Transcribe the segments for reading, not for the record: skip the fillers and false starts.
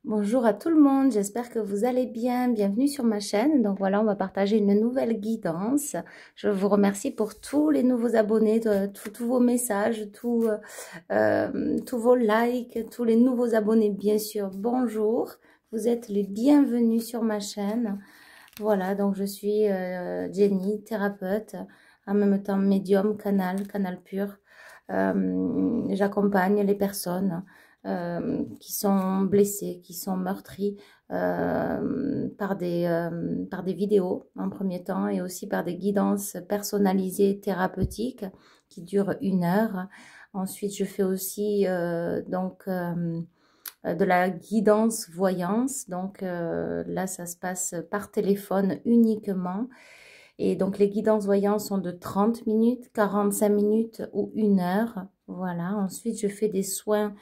Bonjour à tout le monde, j'espère que vous allez bien. Bienvenue sur ma chaîne. Donc voilà, on va partager une nouvelle guidance. Je vous remercie pour tous les nouveaux abonnés, tous vos messages, tous vos likes, tous les nouveaux abonnés, bien sûr. Bonjour, vous êtes les bienvenus sur ma chaîne. Voilà, donc je suis Jenny, thérapeute, en même temps médium, canal pur. J'accompagne les personnes qui sont blessées, qui sont meurtries par des vidéos en premier temps et aussi par des guidances personnalisées thérapeutiques qui durent 1 heure. Ensuite, je fais aussi de la guidance voyance. Donc là, ça se passe par téléphone uniquement. Et donc, les guidances voyances sont de 30 minutes, 45 minutes ou 1 heure. Voilà. Ensuite, je fais des soins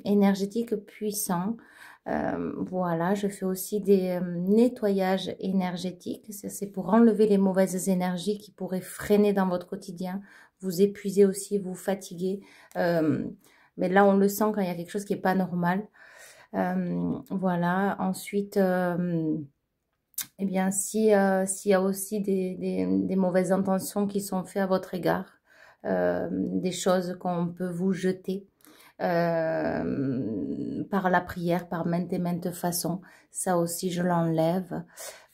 énergétiques puissants. Voilà. Je fais aussi des nettoyages énergétiques. C'est pour enlever les mauvaises énergies qui pourraient freiner dans votre quotidien, vous épuiser aussi, vous fatiguer. Mais là, on le sent quand il y a quelque chose qui n'est pas normal. Voilà. Ensuite... eh bien, s'il y a aussi des mauvaises intentions qui sont faites à votre égard, des choses qu'on peut vous jeter par la prière, par maintes et maintes façons, ça aussi je l'enlève.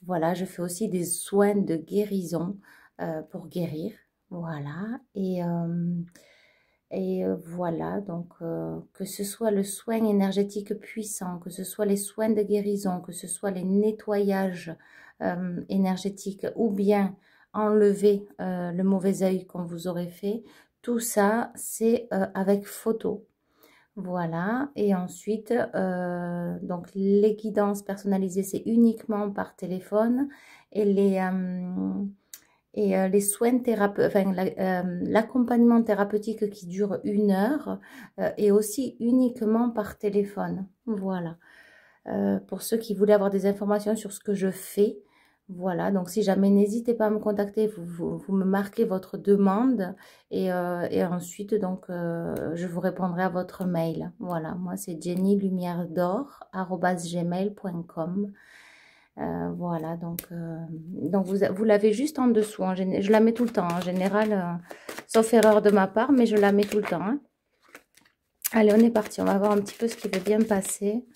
Voilà, je fais aussi des soins de guérison pour guérir. Voilà, voilà, donc que ce soit le soin énergétique puissant, que ce soit les soins de guérison, que ce soit les nettoyages énergétiques ou bien enlever le mauvais œil qu'on vous aurait fait, tout ça c'est avec photo. Voilà, et ensuite, donc les guidances personnalisées, c'est uniquement par téléphone et les soins thérapeutiques, enfin, l'accompagnement thérapeutique qui dure 1 heure est aussi uniquement par téléphone. Voilà. Pour ceux qui voulaient avoir des informations sur ce que je fais, voilà. Donc, si jamais, n'hésitez pas à me contacter. Vous me marquez votre demande et ensuite, donc, je vous répondrai à votre mail. Voilà. Moi, c'est jennylumièredor@gmail.com. Voilà, donc vous l'avez juste en dessous. Je la mets tout le temps, en général, sauf erreur de ma part, mais je la mets tout le temps. Hein. Allez, on est parti. On va voir un petit peu ce qui veut bien passer.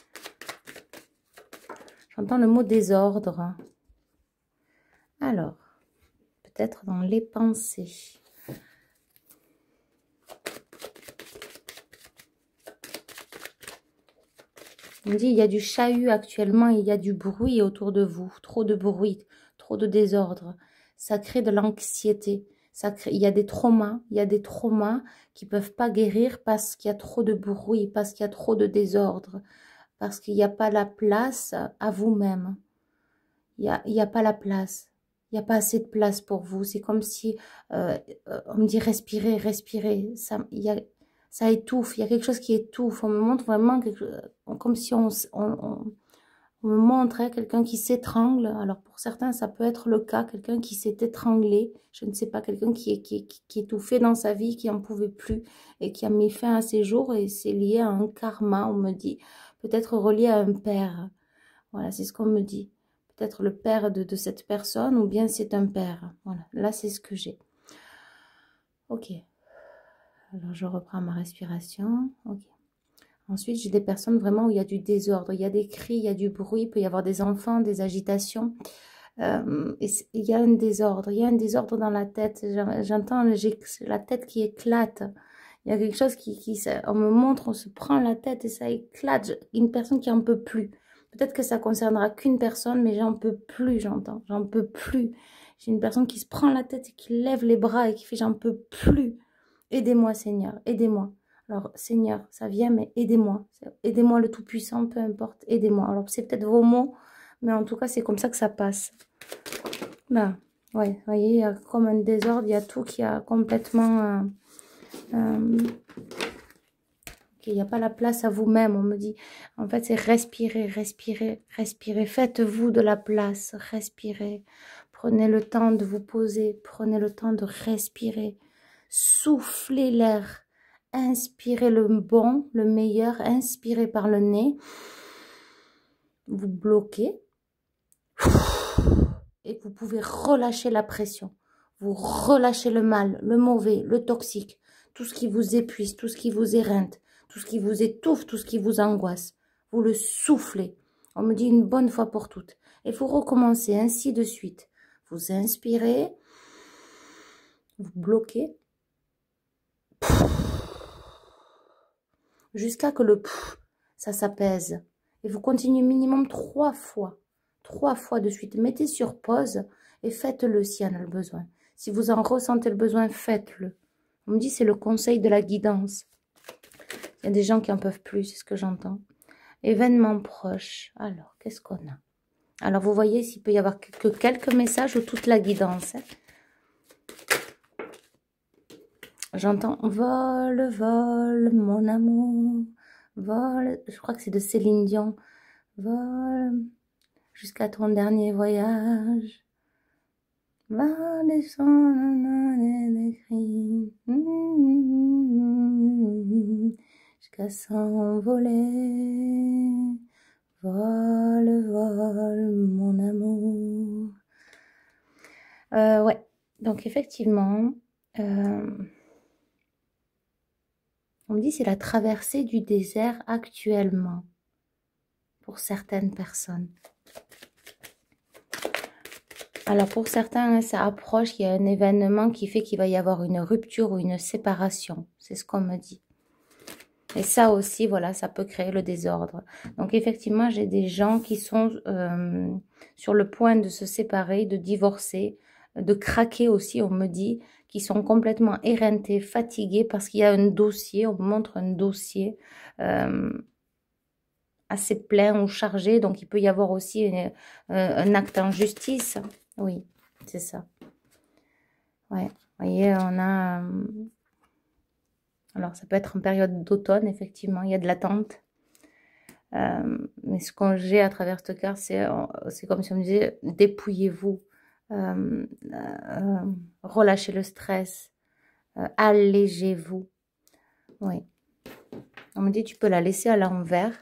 J'entends le mot désordre. Alors, peut-être dans les pensées. On me dit, il y a du chahut actuellement, il y a du bruit autour de vous. Trop de bruit, trop de désordre. Ça crée de l'anxiété. Il y a des traumas qui ne peuvent pas guérir parce qu'il y a trop de bruit, parce qu'il y a trop de désordre, parce qu'il n'y a pas la place à vous-même. Il y a pas la place. Il n'y a pas assez de place pour vous. C'est comme si on me dit respirez, respirez. Ça étouffe. Il y a quelque chose qui étouffe. On me montre vraiment comme si on me montre quelqu'un qui s'étrangle. Alors pour certains, ça peut être le cas. Quelqu'un qui s'est étranglé. Je ne sais pas. Quelqu'un qui est étouffé dans sa vie, qui n'en pouvait plus et qui a mis fin à ses jours. Et c'est lié à un karma, on me dit. Peut-être relié à un père. Voilà, c'est ce qu'on me dit. Peut-être le père de cette personne ou bien c'est un père. Voilà, là c'est ce que j'ai. Ok. Alors je reprends ma respiration. Ok. Ensuite, j'ai des personnes vraiment où il y a du désordre. Il y a des cris, il y a du bruit, il peut y avoir des enfants, des agitations. Il y a un désordre. Il y a un désordre dans la tête. J'entends la tête qui éclate. Il y a quelque chose on me montre, on se prend la tête et ça éclate. Une personne qui en peut plus. Peut-être que ça concernera qu'une personne, mais j'en peux plus, j'entends. J'en peux plus. J'ai une personne qui se prend la tête et qui lève les bras et qui fait j'en peux plus. Aidez-moi, Seigneur, aidez-moi. Alors, Seigneur, ça vient, mais aidez-moi. Aidez-moi le Tout-Puissant, peu importe, aidez-moi. Alors, c'est peut-être vos mots, mais en tout cas, c'est comme ça que ça passe. Là, ouais, vous voyez, il y a comme un désordre, il y a tout qui a complètement... il n'y a pas la place à vous-même, on me dit. En fait, c'est respirer, respirer, respirer. Faites-vous de la place, respirez. Prenez le temps de vous poser, prenez le temps de respirer. Soufflez l'air. Inspirez le bon, le meilleur. Inspirez par le nez. vous bloquez et que vous pouvez relâcher la pression. Vous relâchez le mal, le mauvais, le toxique, tout ce qui vous épuise, tout ce qui vous éreinte, tout ce qui vous étouffe, tout ce qui vous angoisse. Vous le soufflez. On me dit une bonne fois pour toutes. Et vous recommencez ainsi de suite. Vous inspirez, vous bloquez, jusqu'à que ça s'apaise. Et vous continuez minimum 3 fois. 3 fois de suite. Mettez sur pause et faites-le si en a le besoin. Si vous en ressentez le besoin, faites-le. On me dit c'est le conseil de la guidance. Il y a des gens qui en peuvent plus, c'est ce que j'entends. Événements proches. Alors, qu'est-ce qu'on a? Alors, vous voyez s'il peut y avoir que quelques messages ou toute la guidance. Hein. J'entends vol, vol, mon amour. Vol, je crois que c'est de Céline Dion. Vol, jusqu'à ton dernier voyage. Va descendre des cris. Jusqu'à s'envoler. Vol, vol, mon amour. Ouais, donc effectivement, on me dit c'est la traversée du désert actuellement pour certaines personnes. Alors pour certains, ça approche, il y a un événement qui fait qu'il va y avoir une rupture ou une séparation. C'est ce qu'on me dit. Et ça aussi, voilà, ça peut créer le désordre. Donc effectivement, j'ai des gens qui sont sur le point de se séparer, de divorcer, de craquer aussi, on me dit, qui sont complètement éreintés, fatigués parce qu'il y a un dossier, on me montre un dossier assez plein ou chargé. Donc il peut y avoir aussi un acte en justice. Oui, c'est ça. Ouais, vous voyez, on a... alors, ça peut être en période d'automne, effectivement, il y a de l'attente. Mais ce que j'ai à travers ce cœur, c'est comme si on me disait, dépouillez-vous, relâchez le stress, allégez-vous. Oui. On me dit, tu peux la laisser à l'envers,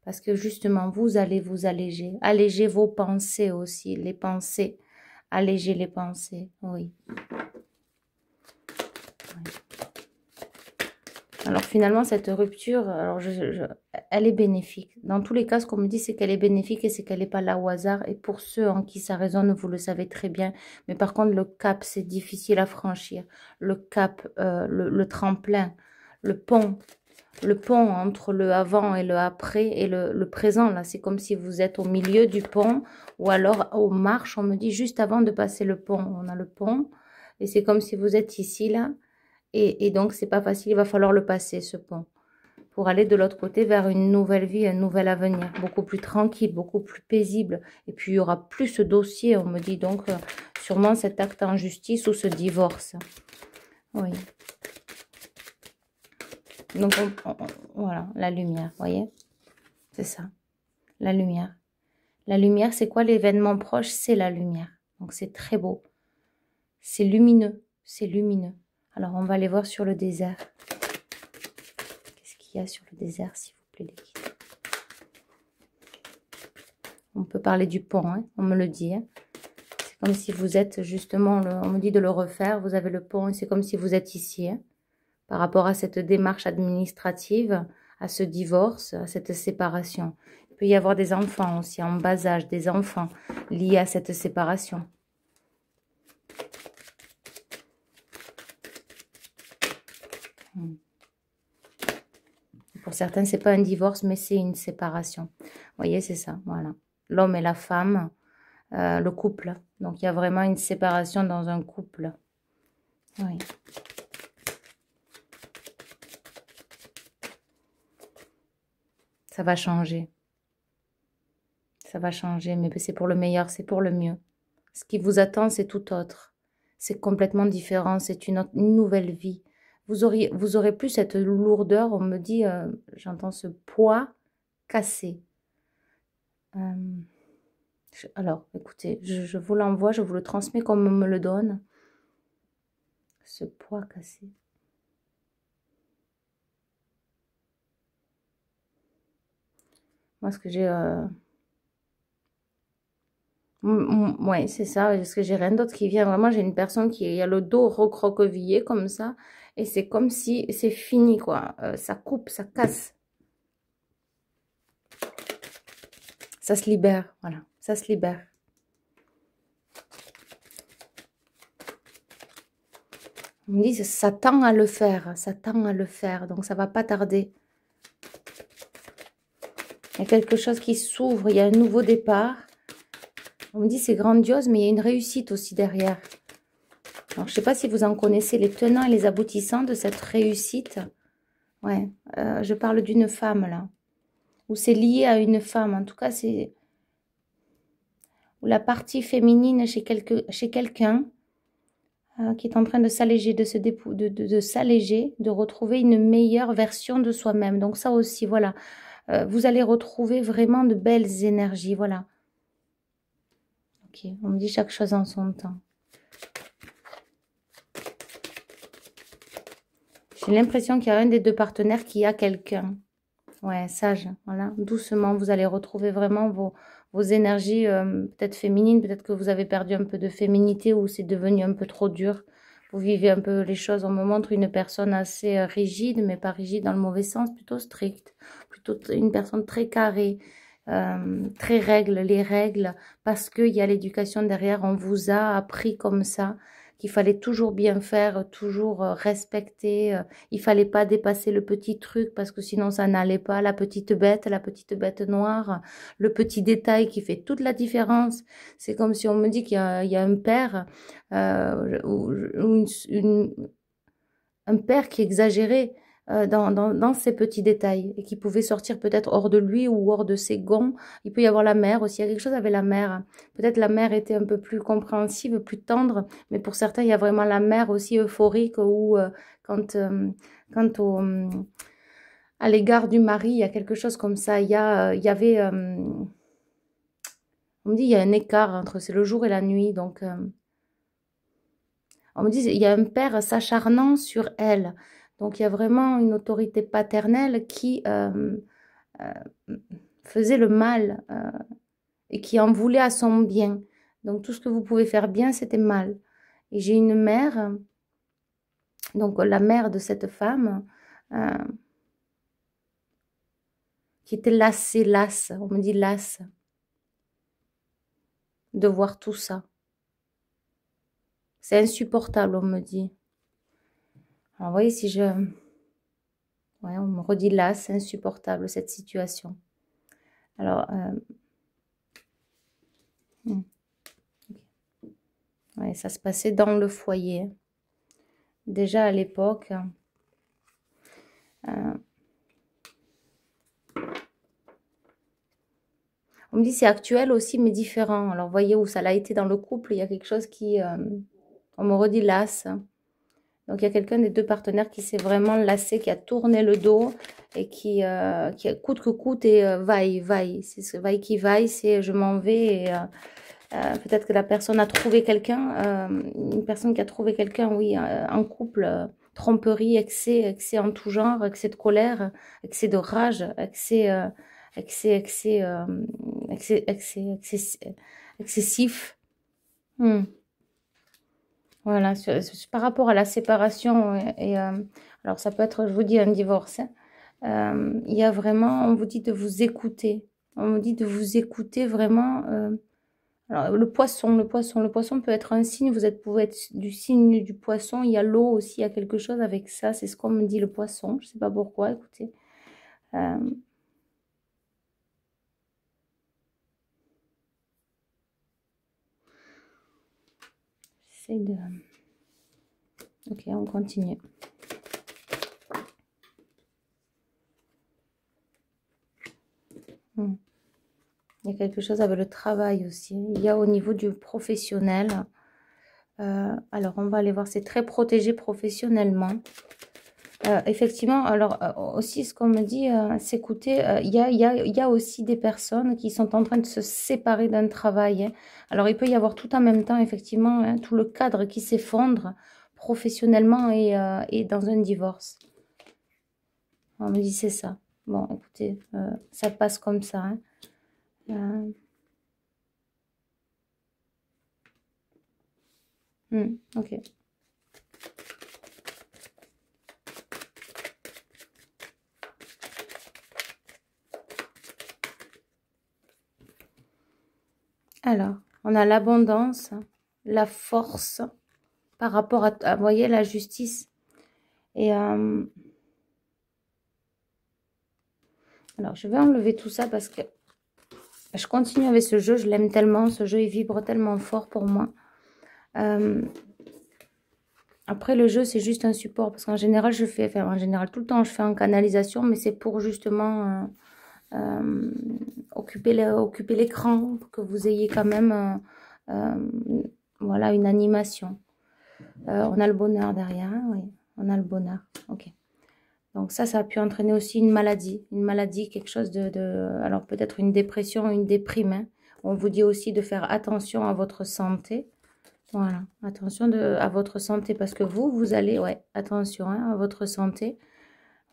parce que justement, vous allez vous alléger. Allégez vos pensées aussi, les pensées. Allégez les pensées, oui. Alors finalement, cette rupture, alors elle est bénéfique. Dans tous les cas, ce qu'on me dit, c'est qu'elle est bénéfique et c'est qu'elle n'est pas là au hasard. Et pour ceux en qui ça résonne, vous le savez très bien. Mais par contre, le cap, c'est difficile à franchir. Le cap, le tremplin, le pont entre le avant et le après et le présent. Là, c'est comme si vous êtes au milieu du pont ou alors aux marches. On me dit juste avant de passer le pont. On a le pont et c'est comme si vous êtes ici, là. Et donc, c'est pas facile, il va falloir le passer, ce pont, pour aller de l'autre côté vers une nouvelle vie, un nouvel avenir, beaucoup plus tranquille, beaucoup plus paisible. Et puis, il y aura plus ce dossier, on me dit, donc, sûrement cet acte en justice ou ce divorce. Oui. Donc, voilà, la lumière, vous voyez? C'est ça, la lumière. La lumière, c'est quoi l'événement proche? C'est la lumière. Donc, c'est très beau. C'est lumineux, c'est lumineux. Alors, on va aller voir sur le désert. Qu'est-ce qu'il y a sur le désert, s'il vous plaît, les guides? On peut parler du pont, hein, on me le dit. Hein. C'est comme si vous êtes justement, on me dit de le refaire, vous avez le pont et c'est comme si vous êtes ici. Hein, par rapport à cette démarche administrative, à ce divorce, à cette séparation. Il peut y avoir des enfants aussi, en bas âge, des enfants liés à cette séparation. Pour certains, c'est pas un divorce, mais c'est une séparation. Vous voyez, c'est ça, voilà. L'homme et la femme, le couple. Donc, il y a vraiment une séparation dans un couple. Oui. Ça va changer. Ça va changer, mais c'est pour le meilleur, c'est pour le mieux. Ce qui vous attend, c'est tout autre. C'est complètement différent, c'est une nouvelle vie. Vous aurez plus cette lourdeur, on me dit, j'entends ce poids cassé. Alors, écoutez, je vous l'envoie, je vous le transmets comme on me le donne. Ce poids cassé. Moi, ce que j'ai... Ouais, c'est ça, parce que j'ai rien d'autre qui vient. Vraiment, j'ai une personne qui a le dos recroquevillé comme ça. Et c'est comme si c'est fini, quoi. Ça coupe, ça casse. Ça se libère, voilà. Ça se libère. On me dit, ça tend à le faire. Ça tend à le faire. Donc, ça va pas tarder. Il y a quelque chose qui s'ouvre. Il y a un nouveau départ. On me dit, c'est grandiose, mais il y a une réussite aussi derrière. Alors, je ne sais pas si vous en connaissez les tenants et les aboutissants de cette réussite. Ouais, je parle d'une femme, là. Ou c'est lié à une femme. En tout cas, c'est la partie féminine chez quelqu'un qui est en train de s'alléger, de s'alléger, de retrouver une meilleure version de soi-même. Donc ça aussi, voilà. Vous allez retrouver vraiment de belles énergies, voilà. Ok, on me dit chaque chose en son temps. J'ai l'impression qu'il y a un des deux partenaires qui a quelqu'un. Ouais, sage, voilà. Doucement, vous allez retrouver vraiment vos énergies, peut-être féminines, peut-être que vous avez perdu un peu de féminité ou c'est devenu un peu trop dur. Vous vivez un peu les choses. On me montre une personne assez rigide, mais pas rigide dans le mauvais sens, plutôt stricte, plutôt une personne très carrée, très règle, les règles, parce qu'il y a l'éducation derrière. On vous a appris comme ça, qu'il fallait toujours bien faire, toujours respecter. Il fallait pas dépasser le petit truc parce que sinon ça n'allait pas. La petite bête noire, le petit détail qui fait toute la différence. C'est comme si on me dit qu'il y a un père ou un père qui exagérait dans ces petits détails et qui pouvait sortir peut-être hors de lui ou hors de ses gonds. Il peut y avoir la mère aussi, il y a quelque chose avec la mère. Peut-être la mère était un peu plus compréhensive, plus tendre, mais pour certains, il y a vraiment la mère aussi euphorique ou quand, quand à l'égard du mari, il y a quelque chose comme ça. Il y avait, on me dit, il y a un écart entre, c'est le jour et la nuit, donc on me dit, il y a un père s'acharnant sur elle. Donc, il y a vraiment une autorité paternelle qui euh, faisait le mal et qui en voulait à son bien. Donc, tout ce que vous pouvez faire bien, c'était mal. Et j'ai une mère, donc la mère de cette femme, euh, qui était lassée, lasse, on me dit lasse, de voir tout ça. C'est insupportable, on me dit. Alors, vous voyez, si je... Ouais, on me redit lasse, c'est insupportable, cette situation. Alors, ouais, ça se passait dans le foyer. Déjà à l'époque, on me dit c'est actuel aussi, mais différent. Alors, vous voyez où ça l'a été dans le couple, il y a quelque chose qui, on me redit lasse. Donc, il y a quelqu'un des deux partenaires qui s'est vraiment lassé, qui a tourné le dos et qui coûte que coûte et vaille. C'est ce vaille qui vaille, c'est je m'en vais et peut-être que la personne a trouvé quelqu'un, une personne qui a trouvé quelqu'un, oui, en couple, tromperie, excès en tout genre, excès de colère, excès de rage, excessif. Hmm. Voilà, par rapport à la séparation, alors ça peut être, je vous dis, un divorce, hein. Il y a vraiment, on vous dit de vous écouter. On vous dit de vous écouter vraiment. Alors, le poisson peut être un signe, pouvez être du signe du poisson. Il y a l'eau aussi, il y a quelque chose avec ça. C'est ce qu'on me dit, le poisson. Je ne sais pas pourquoi, écoutez. Euh, J'essaie de... Ok, on continue. Il y a quelque chose avec le travail aussi. Il y a au niveau du professionnel. Alors, on va aller voir. C'est très protégé professionnellement. Effectivement, alors aussi ce qu'on me dit, s'écouter, il y a aussi des personnes qui sont en train de se séparer d'un travail, hein. Alors il peut y avoir tout en même temps, effectivement, hein, tout le cadre qui s'effondre professionnellement et dans un divorce. On me dit c'est ça. Bon, écoutez, ça passe comme ça, hein. Ok. Alors, on a l'abondance, la force par rapport à, vous voyez, la justice. Et alors, je vais enlever tout ça parce que je continue avec ce jeu. Je l'aime tellement. Ce jeu, il vibre tellement fort pour moi. Après, le jeu, c'est juste un support. Parce qu'en général, en général, tout le temps, je fais en canalisation. Mais c'est pour justement occuper l'écran. Pour que vous ayez quand même, voilà, une animation. On a le bonheur derrière. Hein, oui, on a le bonheur. Ok. Donc ça a pu entraîner aussi une maladie, quelque chose alors peut-être une dépression, une déprime. Hein. On vous dit aussi de faire attention à votre santé. Voilà, attention à votre santé parce que vous allez, ouais, attention hein, à votre santé.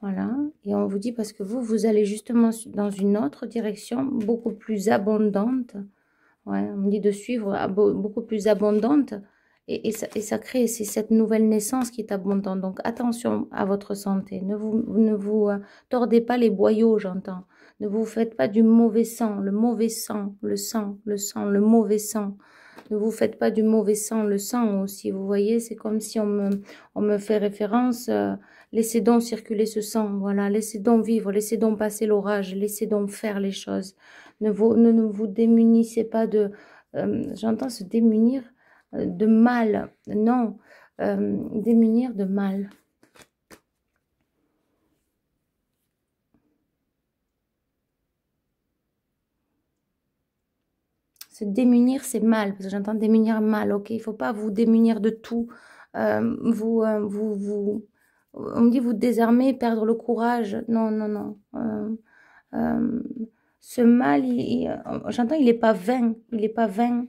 Voilà, et on vous dit parce que vous allez justement dans une autre direction, beaucoup plus abondante. Ouais, on me dit de suivre beaucoup plus abondante. Et ça crée, c'est cette nouvelle naissance qui est abondante. Donc, attention à votre santé. Ne vous tordez pas les boyaux, j'entends. Ne vous faites pas du mauvais sang, le mauvais sang, le sang, le mauvais sang. Ne vous faites pas du mauvais sang, le sang aussi. Vous voyez, c'est comme si on me fait référence. Laissez donc circuler ce sang, voilà. Laissez donc vivre, laissez donc passer l'orage, laissez donc faire les choses. Ne vous démunissez pas de... j'entends se démunir de mal. Non, démunir de mal. Se démunir, c'est mal, parce que j'entends démunir mal, ok? Il ne faut pas vous démunir de tout. On me dit vous désarmer, perdre le courage. Non, non, non. Ce mal, j'entends, il n'est pas vain. Il n'est pas vain.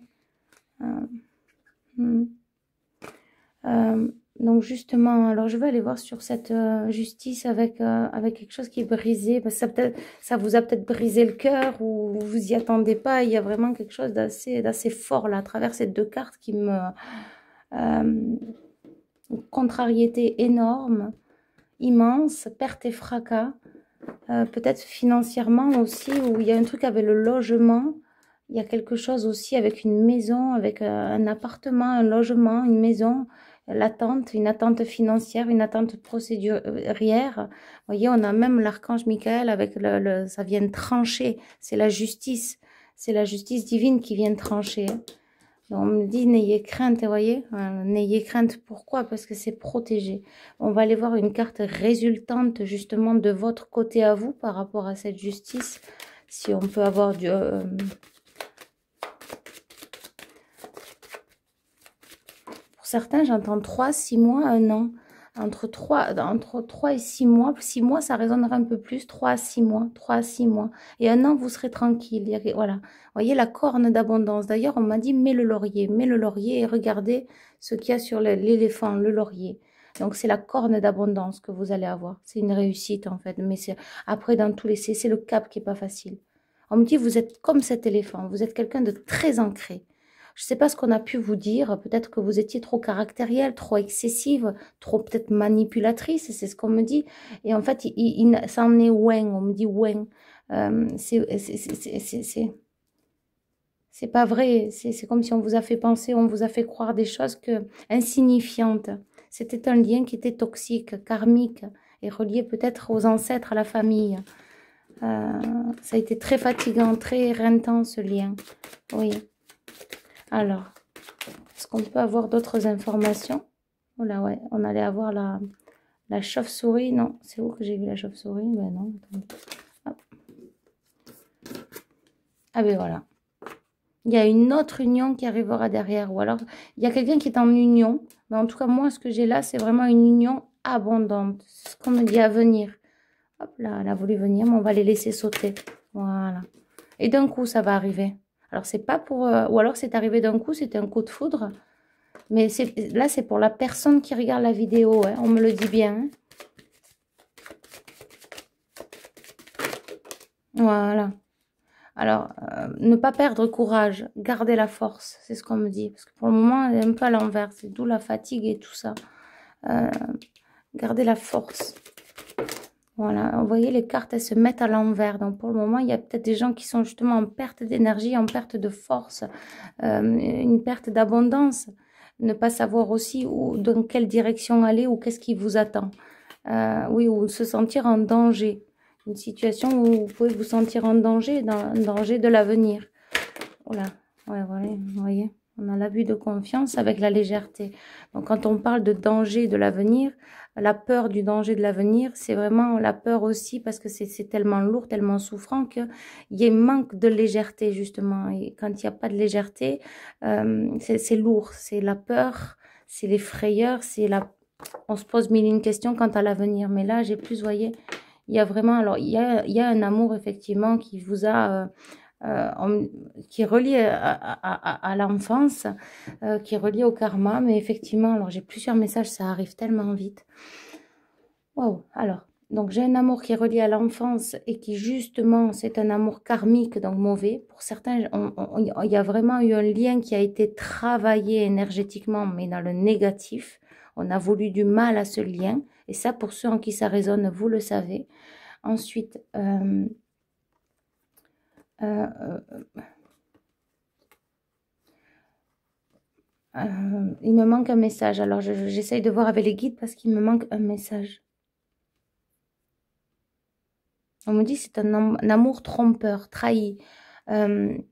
Donc justement, alors je vais aller voir sur cette justice avec quelque chose qui est brisé. Parce que ça vous a peut-être brisé le cœur ou vous y attendez pas. Il y a vraiment quelque chose d'assez fort là, à travers ces deux cartes qui me... une contrariété énorme, immense, perte et fracas. Peut-être financièrement aussi, où il y a un truc avec le logement. Il y a quelque chose aussi avec une maison, avec un appartement, un logement, une maison, une attente financière, une attente procédurière. Vous voyez, on a même l'archange Michael avec ça vient trancher. C'est la justice divine qui vient trancher. Donc, on me dit, n'ayez crainte, vous voyez, n'ayez crainte. Pourquoi? Parce que c'est protégé. On va aller voir une carte résultante justement de votre côté à vous par rapport à cette justice. Si on peut avoir du... Pour certains, j'entends 3, 6 mois, 1 an. Entre 3 et 6 mois. 6 mois, ça résonnera un peu plus. 3 à 6 mois. 3 à 6 mois. Et 1 an, vous serez tranquille. Voilà. Vous voyez la corne d'abondance. D'ailleurs, on m'a dit, mets le laurier. Mets le laurier et regardez ce qu'il y a sur l'éléphant, le laurier. Donc, c'est la corne d'abondance que vous allez avoir. C'est une réussite, en fait. Mais après, dans tous les... C'est le cap qui n'est pas facile. On me dit, vous êtes comme cet éléphant. Vous êtes quelqu'un de très ancré. Je ne sais pas ce qu'on a pu vous dire. Peut-être que vous étiez trop caractérielle, trop excessive, trop peut-être manipulatrice. C'est ce qu'on me dit. Et en fait, ça en est ouin. On me dit ouin. C'est pas vrai. C'est comme si on vous a fait penser, on vous a fait croire des choses insignifiantes. C'était un lien qui était toxique, karmique et relié peut-être aux ancêtres, à la famille. Ça a été très fatigant, très éreintant ce lien. Oui. Alors, est-ce qu'on peut avoir d'autres informations? Oh là, ouais, on allait avoir la chauve-souris. Non, c'est où que j'ai vu la chauve-souris? Ben non. Hop. Ah ben voilà. Il y a une autre union qui arrivera derrière. Ou alors, il y a quelqu'un qui est en union. Mais en tout cas, moi, ce que j'ai là, c'est vraiment une union abondante. C'est ce qu'on me dit à venir. Hop là, elle a voulu venir, mais on va les laisser sauter. Voilà. Et d'un coup, ça va arriver. Alors, c'est pas pour... ou alors, c'est arrivé d'un coup, c'était un coup de foudre. Mais là, c'est pour la personne qui regarde la vidéo. Hein, on me le dit bien. Hein. Voilà. Alors, ne pas perdre courage, garder la force, c'est ce qu'on me dit. Parce que pour le moment, elle est un peu à l'envers, c'est d'où la fatigue et tout ça. Garder la force. Voilà, vous voyez, les cartes, elles se mettent à l'envers. Donc, pour le moment, il y a peut-être des gens qui sont justement en perte d'énergie, en perte de force, une perte d'abondance. Ne pas savoir aussi dans quelle direction aller ou qu'est-ce qui vous attend. Oui, ou se sentir en danger. Une situation où vous pouvez vous sentir en danger, dans un danger de l'avenir. Voilà, ouais, voilà, vous voyez, on a l'abus de confiance avec la légèreté. Donc, quand on parle de danger de l'avenir, la peur du danger de l'avenir, c'est vraiment la peur aussi parce que c'est tellement lourd, tellement souffrant qu'il y a un manque de légèreté, justement. Et quand il n'y a pas de légèreté, c'est lourd, c'est la peur, c'est les frayeurs, c'est la... On se pose mille et une questions quant à l'avenir. Mais là, j'ai plus, vous voyez, il y a vraiment... Alors, il y a un amour, effectivement, qui vous a... qui est relié à l'enfance, qui est relié au karma. Mais effectivement, alors j'ai plusieurs messages, ça arrive tellement vite. Waouh, alors, donc j'ai un amour qui est relié à l'enfance et qui justement, c'est un amour karmique, donc mauvais. Pour certains, il y a vraiment eu un lien qui a été travaillé énergétiquement, mais dans le négatif. On a voulu du mal à ce lien. Et ça, pour ceux en qui ça résonne, vous le savez. Ensuite, il me manque un message. Alors, j'essaye de voir avec les guides parce qu'il me manque un message. On me dit c'est un amour trompeur, trahi. C'est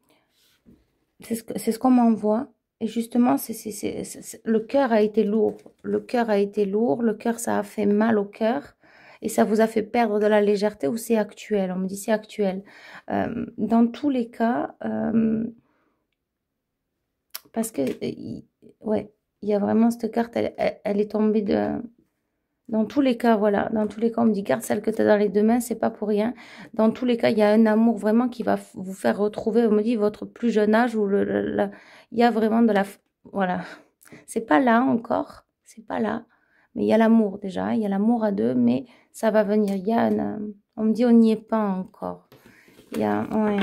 ce qu'on m'envoie. Et justement, le cœur a été lourd. Le cœur a été lourd. Le cœur, ça a fait mal au cœur. Et ça vous a fait perdre de la légèreté ou c'est actuel? On me dit c'est actuel. Dans tous les cas, parce que, ouais, il y a vraiment cette carte, elle est tombée de... Dans tous les cas, voilà, dans tous les cas, on me dit garde celle que tu as dans les deux mains, c'est pas pour rien. Dans tous les cas, il y a un amour vraiment qui va vous faire retrouver, on me dit, votre plus jeune âge, où il y a vraiment de la... Voilà, c'est pas là encore, c'est pas là, mais il y a l'amour déjà, il y a l'amour à deux, mais ça va venir. Il y a on me dit, on n'y est pas encore. Il y a... Ouais.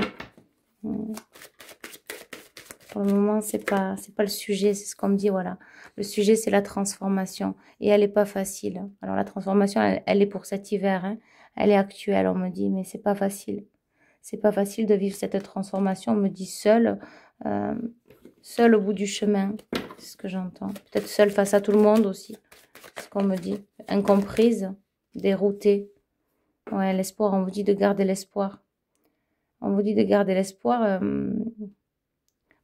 Pour le moment, c'est pas le sujet, c'est ce qu'on me dit, voilà. Le sujet, c'est la transformation. Et elle n'est pas facile. Alors, la transformation, elle est pour cet hiver. Hein. Elle est actuelle, on me dit, mais c'est pas facile. C'est pas facile de vivre cette transformation. On me dit seule, seule au bout du chemin. C'est ce que j'entends. Peut-être seule face à tout le monde aussi. C'est ce qu'on me dit. Incomprise, déroutée. Ouais, l'espoir, on vous dit de garder l'espoir. On vous dit de garder l'espoir.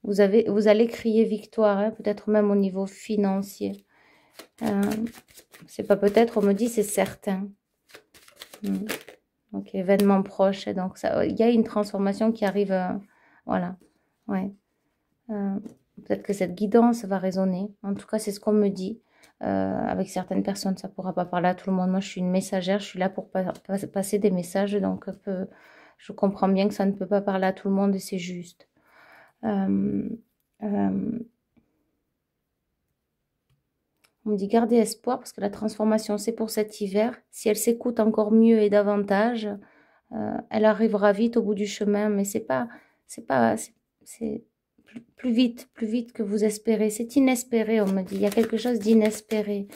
Vous allez crier victoire, hein, peut-être même au niveau financier. C'est pas peut-être, on me dit c'est certain. Donc, événement proche. Donc, il y a une transformation qui arrive. Voilà. Ouais. Peut-être que cette guidance va résonner. En tout cas, c'est ce qu'on me dit. Avec certaines personnes, ça ne pourra pas parler à tout le monde. Moi, je suis une messagère. Je suis là pour passer des messages. Donc, je comprends bien que ça ne peut pas parler à tout le monde et c'est juste. On me dit garder espoir parce que la transformation c'est pour cet hiver. Si elle s'écoute encore mieux et davantage, elle arrivera vite au bout du chemin. Mais c'est plus vite que vous espérez. C'est inespéré, on me dit. Il y a quelque chose d'inespéré.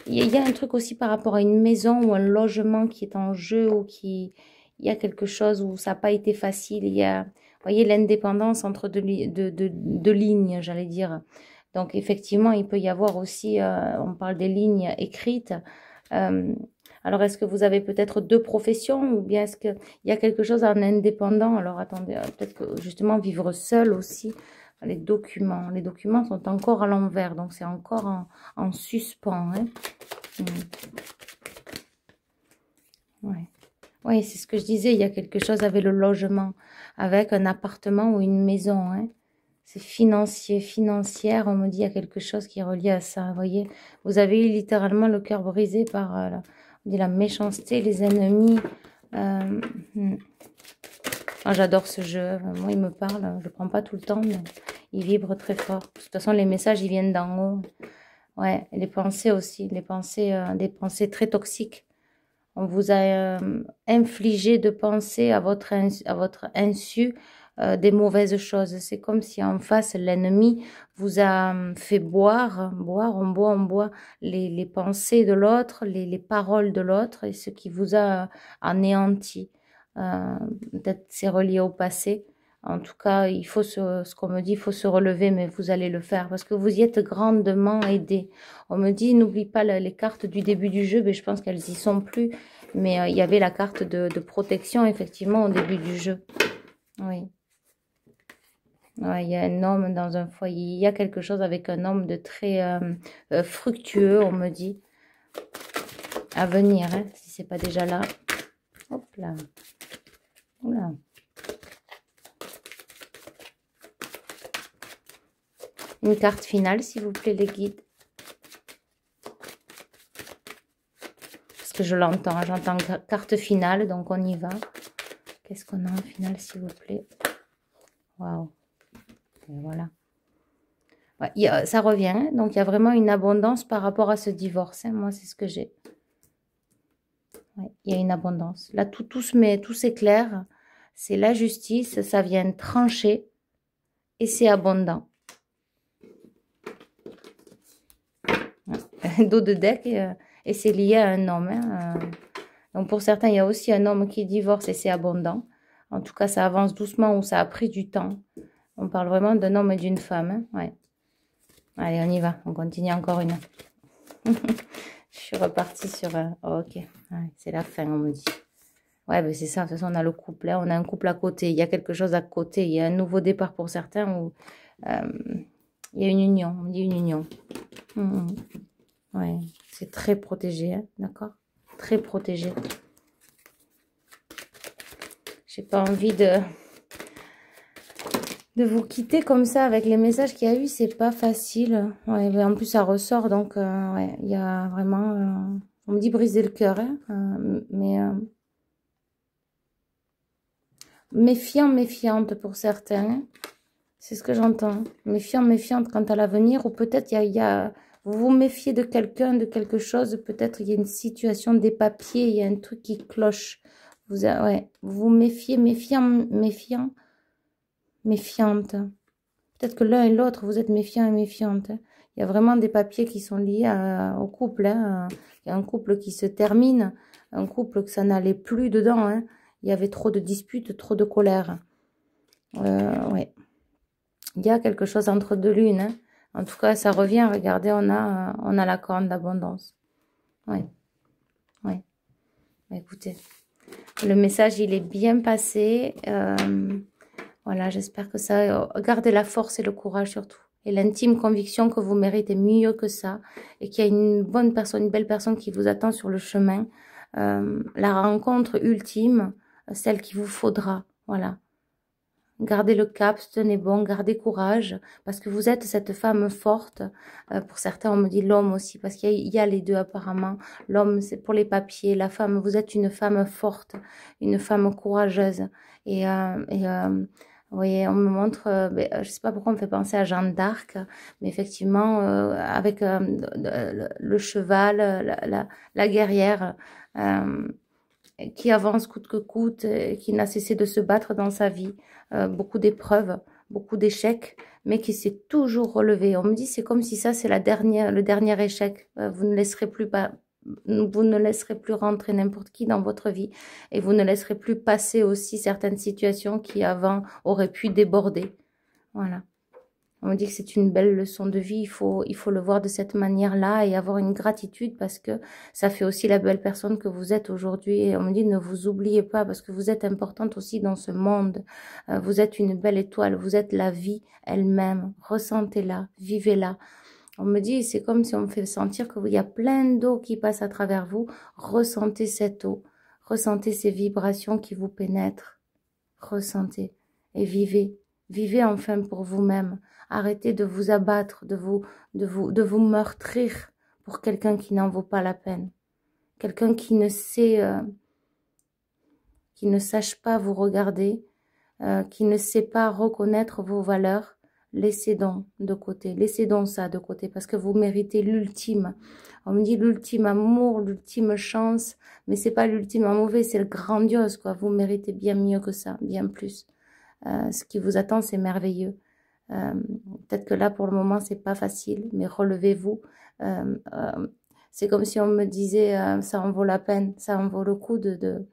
Il y a un truc aussi par rapport à une maison ou un logement qui est en jeu ou il y a quelque chose où ça n'a pas été facile. Il y a, vous voyez, l'indépendance entre deux lignes, j'allais dire. Donc, effectivement, il peut y avoir aussi, on parle des lignes écrites. Alors, est-ce que vous avez peut-être deux professions ou bien est-ce qu'il y a quelque chose en indépendant? Alors, attendez, peut-être que justement, vivre seul aussi. Les documents sont encore à l'envers, donc c'est encore en suspens. Hein. Ouais. Oui, c'est ce que je disais, il y a quelque chose avec le logement, avec un appartement ou une maison. Hein. C'est financière, on me dit il y a quelque chose qui est relié à ça. Vous voyez, vous avez eu littéralement le cœur brisé par on dit la méchanceté, les ennemis. Ah, j'adore ce jeu, moi il me parle, je ne prends pas tout le temps, mais il vibre très fort. De toute façon, les messages, ils viennent d'en haut. Ouais, et les pensées aussi, des pensées très toxiques. On vous a infligé de penser à votre insu des mauvaises choses. C'est comme si en face, l'ennemi vous a fait boire, on boit les pensées de l'autre, les paroles de l'autre, et ce qui vous a anéanti. Peut-être c'est relié au passé. En tout cas, il faut ce qu'on me dit, il faut se relever, mais vous allez le faire parce que vous y êtes grandement aidé. On me dit, n'oublie pas les cartes du début du jeu, mais je pense qu'elles y sont plus. Mais il y avait la carte de protection, effectivement, au début du jeu. Oui. Ouais, il y a un homme dans un foyer. Il y a quelque chose avec un homme de très fructueux, on me dit. À venir, hein, si c'est pas déjà là. Hop là. Oula. Une carte finale, s'il vous plaît, les guides. Parce que je l'entends, hein, j'entends carte finale, donc on y va. Qu'est-ce qu'on a en finale, s'il vous plaît? Waouh. Et voilà. Ouais, ça revient, hein, donc il y a vraiment une abondance par rapport à ce divorce. Hein, moi, c'est ce que j'ai. Ouais, il y a une abondance. Là, tout s'éclaire. C'est la justice, ça vient trancher et c'est abondant. Dos de deck et c'est lié à un homme. Hein. Donc pour certains, il y a aussi un homme qui divorce et c'est abondant. En tout cas, ça avance doucement ou ça a pris du temps. On parle vraiment d'un homme et d'une femme. Hein. Ouais. Allez, on y va. On continue encore une. Je suis repartie sur... Oh, ok, ouais, c'est la fin, on me dit. Ouais, ben c'est ça. De toute façon, on a le couple. Là, on a un couple à côté. Il y a quelque chose à côté. Il y a un nouveau départ pour certains où il y a une union. On dit une union. Ouais, c'est très protégé, hein, d'accord? Très protégé. J'ai pas envie de vous quitter comme ça avec les messages qu'il y a eu. C'est pas facile. Ouais, mais en plus, ça ressort. Donc, ouais, il y a vraiment... on me dit briser le cœur, hein, mais... méfiant, méfiante pour certains. Hein. C'est ce que j'entends. Méfiant, méfiante quant à l'avenir. Ou peut-être vous vous méfiez de quelqu'un, de quelque chose. Peut-être il y a une situation, des papiers, il y a un truc qui cloche. Ouais, vous vous méfiez, méfiante. Peut-être que l'un et l'autre, vous êtes méfiant et méfiante. Hein. Il y a vraiment des papiers qui sont liés au couple. Hein. Il y a un couple qui se termine. Un couple que ça n'allait plus dedans. Hein. Il y avait trop de disputes, trop de colère. Ouais. Il y a quelque chose entre deux lunes. Hein. En tout cas, ça revient. Regardez, on a la corne d'abondance. Ouais. Ouais. Écoutez, le message, il est bien passé. Voilà, j'espère que ça... Gardez la force et le courage surtout. Et l'intime conviction que vous méritez mieux que ça. Et qu'il y a une bonne personne, une belle personne qui vous attend sur le chemin. La rencontre ultime, celle qu'il vous faudra. Voilà. Gardez le cap, tenez bon, gardez courage, parce que vous êtes cette femme forte. Pour certains, on me dit l'homme aussi, parce qu'il y a les deux apparemment. L'homme, c'est pour les papiers. La femme, vous êtes une femme forte, une femme courageuse. Vous voyez, on me montre, je sais pas pourquoi on me fait penser à Jeanne d'Arc, mais effectivement, avec le cheval, la guerrière, qui avance coûte que coûte, qui n'a cessé de se battre dans sa vie, beaucoup d'épreuves, beaucoup d'échecs, mais qui s'est toujours relevé. On me dit c'est comme si ça c'est le dernier échec. Vous ne laisserez plus rentrer n'importe qui dans votre vie et vous ne laisserez plus passer aussi certaines situations qui avant auraient pu déborder. Voilà. On me dit que c'est une belle leçon de vie, il faut le voir de cette manière-là et avoir une gratitude parce que ça fait aussi la belle personne que vous êtes aujourd'hui. Et on me dit ne vous oubliez pas parce que vous êtes importante aussi dans ce monde. Vous êtes une belle étoile, vous êtes la vie elle-même. Ressentez-la, vivez-la. On me dit, c'est comme si on me fait sentir qu'il y a plein d'eau qui passe à travers vous. Ressentez cette eau, ressentez ces vibrations qui vous pénètrent. Ressentez et vivez. Vivez enfin pour vous-même. Arrêtez de vous abattre, de vous meurtrir pour quelqu'un qui n'en vaut pas la peine. Quelqu'un qui ne sache pas vous regarder, qui ne sait pas reconnaître vos valeurs. laissez donc de côté, laissez donc ça de côté, parce que vous méritez l'ultime. On me dit l'ultime amour, l'ultime chance, mais c'est pas l'ultime mauvais, c'est le grandiose, quoi. Vous méritez bien mieux que ça, bien plus. Ce qui vous attend, c'est merveilleux. Peut-être que là, pour le moment, c'est pas facile, mais relevez-vous. C'est comme si on me disait, ça en vaut la peine, ça en vaut le coup de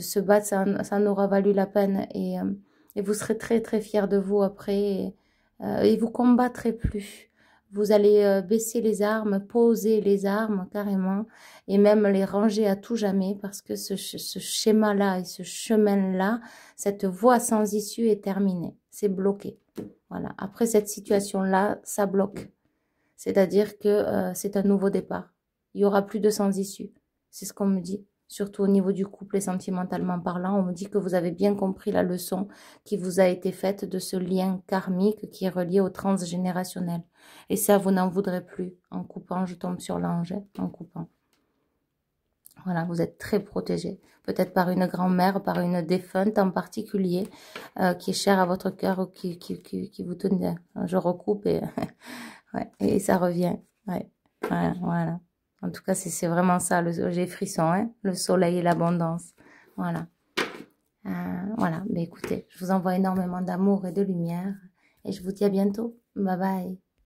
se battre, ça en aura valu la peine. Et vous serez très, très fiers de vous après. Et vous combattrez plus. Vous allez baisser les armes, poser les armes carrément, et même les ranger à tout jamais, parce que ce schéma-là et ce chemin-là, cette voie sans issue est terminée. C'est bloqué. Voilà. Après cette situation-là, ça bloque. C'est-à-dire que c'est un nouveau départ. Il n'y aura plus de sans issue. C'est ce qu'on me dit. Surtout au niveau du couple et sentimentalement parlant, on me dit que vous avez bien compris la leçon qui vous a été faite de ce lien karmique qui est relié au transgénérationnel. Et ça, vous n'en voudrez plus. En coupant, je tombe sur l'ange, en coupant. Voilà, vous êtes très protégé. Peut-être par une grand-mère, par une défunte en particulier, qui est chère à votre cœur ou qui vous tenait. Je recoupe et, ouais, et ça revient. Ouais, voilà, voilà. En tout cas, c'est vraiment ça. J'ai frisson, hein, le soleil et l'abondance. Voilà. Voilà. Mais écoutez, je vous envoie énormément d'amour et de lumière. Et je vous dis à bientôt. Bye bye.